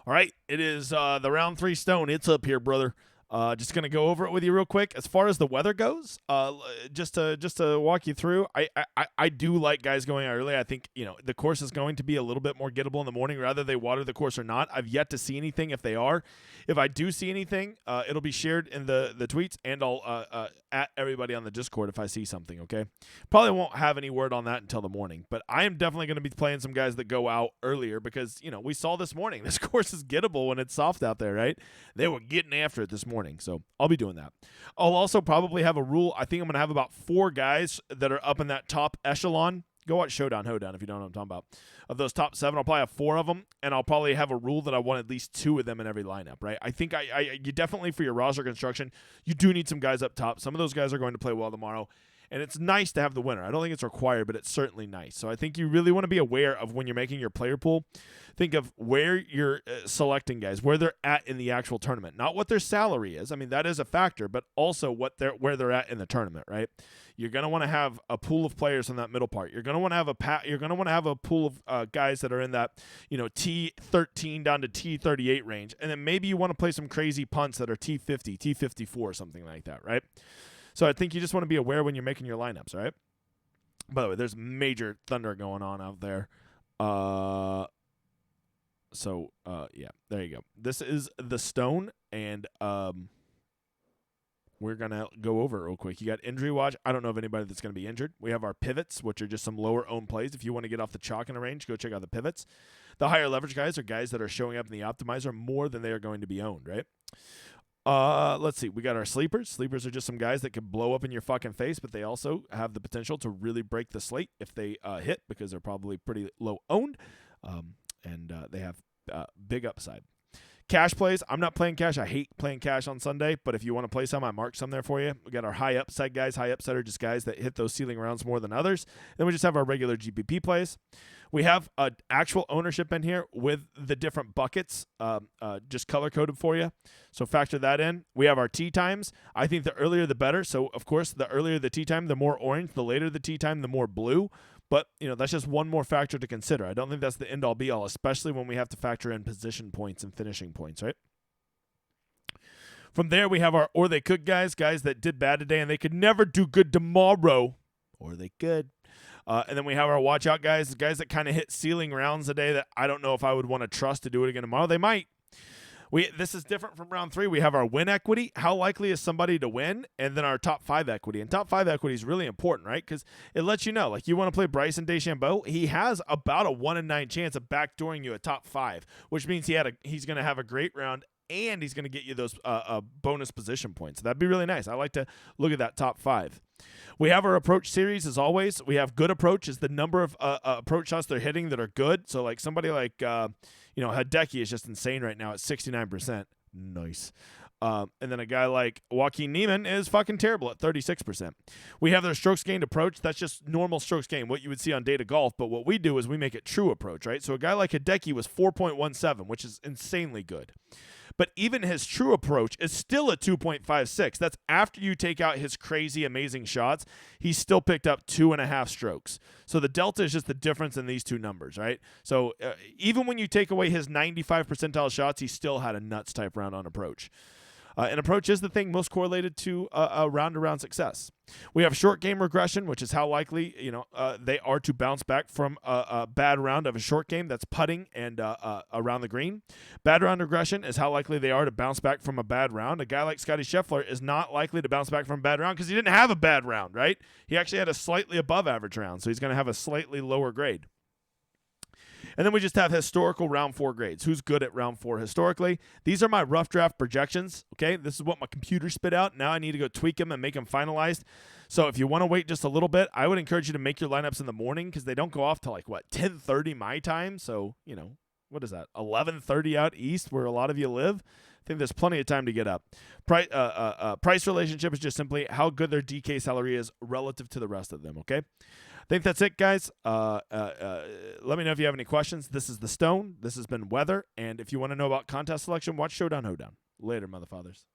All right, it is the round 3 stone. It's up here, brother. Just gonna go over it with you real quick. As far as the weather goes, just to walk you through, I do like guys going early. I think the course is going to be a little bit more gettable in the morning, whether they water the course or not. I've yet to see anything. If they are, if I do see anything, it'll be shared in the tweets, and I'll at everybody on the Discord if I see something. Okay, probably won't have any word on that until the morning, but I am definitely going to be playing some guys that go out earlier because we saw this morning this course is gettable when it's soft out there, right? They were getting after it this morning. So I'll be doing that. I'll also probably have a rule. I think I'm going to have about 4 guys that are up in that top echelon. Go watch Showdown, Hoedown if you don't know what I'm talking about. Of those top 7, I'll probably have 4 of them, and I'll probably have a rule that I want at least 2 of them in every lineup, right? I think you definitely, for your roster construction, you do need some guys up top. Some of those guys are going to play well tomorrow. And it's nice to have the winner. I don't think it's required, but it's certainly nice. So I think you really want to be aware of when you're making your player pool. Think of where you're selecting guys, where they're at in the actual tournament. Not what their salary is. I mean, that is a factor, but also where they're at in the tournament, right? You're going to want to have a pool of players in that middle part. You're going to want to have a pool of guys that are in that, T13 down to T38 range. And then maybe you want to play some crazy punts that are T50, T54, something like that, right? So I think you just want to be aware when you're making your lineups, all right? By the way, there's major thunder going on out there. Yeah, there you go. This is the stone, and we're going to go over it real quick. You got injury watch. I don't know of anybody that's going to be injured. We have our pivots, which are just some lower-owned plays. If you want to get off the chalk in a range, go check out the pivots. The higher leverage guys are guys that are showing up in the optimizer more than they are going to be owned, right? Let's see. We got our sleepers. Sleepers are just some guys that could blow up in your fucking face, but they also have the potential to really break the slate if they hit because they're probably pretty low owned, and they have big upside. Cash plays. I'm not playing cash. I hate playing cash on Sunday, but if you want to play some, I marked some there for you. We got our high upside guys. High upside are just guys that hit those ceiling rounds more than others. Then we just have our regular GPP plays. We have actual ownership in here with the different buckets just color-coded for you. So factor that in. We have our tee times. I think the earlier the better. So, of course, the earlier the tee time, the more orange. The later the tee time, the more blue. But, that's just one more factor to consider. I don't think that's the end-all, be-all, especially when we have to factor in position points and finishing points, right? From there, we have our or they could guys that did bad today, and they could never do good tomorrow. Or they could. And then we have our watch out guys that kind of hit ceiling rounds a day that I don't know if I would want to trust to do it again tomorrow. They might. This is different from round 3. We have our win equity. How likely is somebody to win? And then our top 5 equity. And top 5 equity is really important, right? Because it lets you know, like you want to play Bryson DeChambeau, he has about a 1 in 9 chance of backdooring you a top 5, which means he's going to have a great round and he's going to get you those bonus position points. So that'd be really nice. I like to look at that top 5. We have our approach series as always. We have good approach is the number of approach shots they're hitting that are good. So like somebody like Hideki is just insane right now at 69%. Nice. And then a guy like Joaquin Neiman is fucking terrible at 36%. We have their strokes gained approach. That's just normal strokes gained, what you would see on Data Golf. But what we do is we make it true approach, right? So a guy like Hideki was 4.17, which is insanely good. But even his true approach is still a 2.56. That's after you take out his crazy, amazing shots. He still picked up 2.5 strokes. So the delta is just the difference in these two numbers, right? So even when you take away his 95 percentile shots, he still had a nuts type round on approach. And approach is the thing most correlated to a round-to-round success. We have short game regression, which is how likely they are to bounce back from a bad round of a short game that's putting and around the green. Bad round regression is how likely they are to bounce back from a bad round. A guy like Scotty Scheffler is not likely to bounce back from a bad round because he didn't have a bad round, right? He actually had a slightly above average round, so he's going to have a slightly lower grade. And then we just have historical round 4 grades. Who's good at round 4 historically? These are my rough draft projections, okay? This is what my computer spit out. Now I need to go tweak them and make them finalized. So if you want to wait just a little bit, I would encourage you to make your lineups in the morning because they don't go off till 10:30 my time. So, what is that, 11:30 out east where a lot of you live? I think there's plenty of time to get up. Price relationship is just simply how good their DK salary is relative to the rest of them, okay? I think that's it, guys. Let me know if you have any questions. This is The Stone. This has been Weather. And if you want to know about contest selection, watch Showdown, Hoedown. Later, motherfathers.